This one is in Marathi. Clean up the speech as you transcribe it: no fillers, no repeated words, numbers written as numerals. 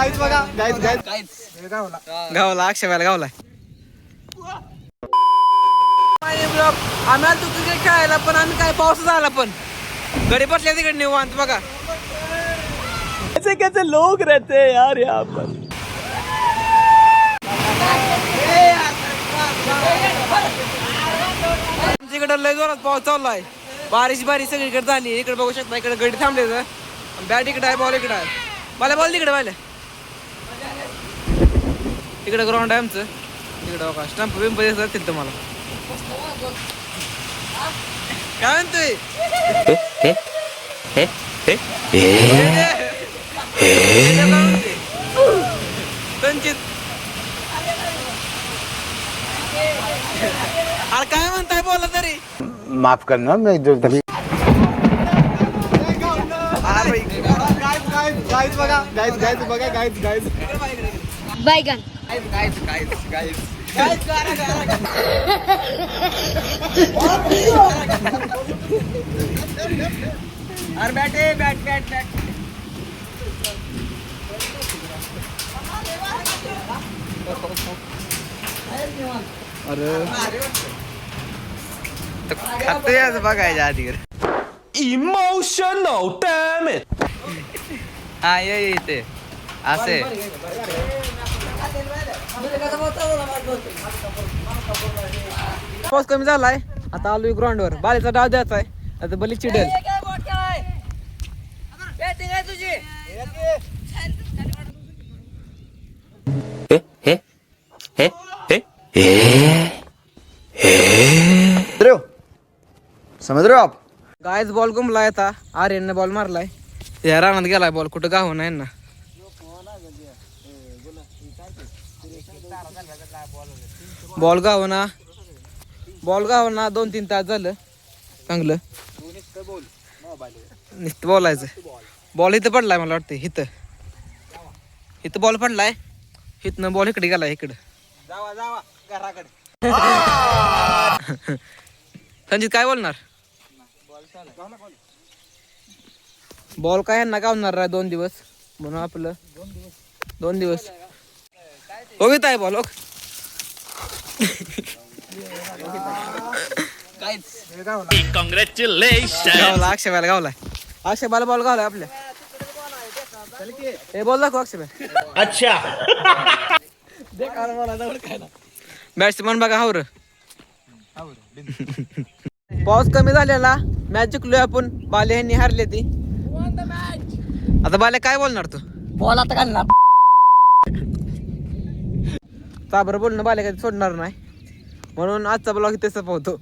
गाईच बघा गाईच गावला अक्षयला गावला. आम्ही आलो क्रिकेट खेळायला पण आम्ही काय पाऊस झाला पण गडी बसल्या तिकडे निवांत बघा. कैसे कैसे लोग रहते हैं यार यहाँ पर. तिकडे लय जोरात पाऊस चालू आहे. बारिश सगळीकडे झाली. इकडे बघू शकता इकडे गडी थांबले तर बॅट इकडे आहे बॉल इकडे आहे. मला बॉल तिकडे पाहिले तिकडे ग्राउंड आहे आमचं. तिकडे बघा स्टंप बिंप दिसतील तुम्हाला. काय म्हणतोय संचित अरे काय म्हणताय बोला तरी. माफ करना मैं जो तभी गाईज बघा गाईज बैगन अरे बॅट अरे खाते आज बघायच्या आधी Emotional damn it. हा ये इथे असे पाऊस कमी झालाय. आता आलोय ग्राउंड वर. बालीचा डाव द्यायचा आहे. आता बली चिडेल. समझ रहे हो आप. गायच बॉल गुमलाय. आता आर्यनने बॉल मारलाय. या रानात गेलाय बॉल. कुठं गाव नाही ना. बॉल गावना 2-3 तास झालं. चांगलं नुसतं बोलायचं. बॉल इथं पडलाय मला वाटतं. इथं बॉल पडलाय. इथनं बॉल इकडे गेलाय. इकडं जावा घराकडे. संजित काय बोलणार. बॉल काय यांना गावणार आहे 2 दिवस म्हणून आपलं 2 दिवस होत आहे बॉल. Congratulations. अक्षयला गावलाय. अक्षयला बॉल गावलाय आपल्या. हे बॉल दाखव अक्षय. अच्छा. बॅट्समन बघा हावर. पाऊस कमी झालेला. मॅच जिंकलोय आपण. बाले यांनी हारले ती. आता बाले काय बोलणार तू. बॉल आता घालणार. साबर बोलणं बाले काही सोडणार नाही म्हणून आजचा ब्लॉग इथे संपवतो.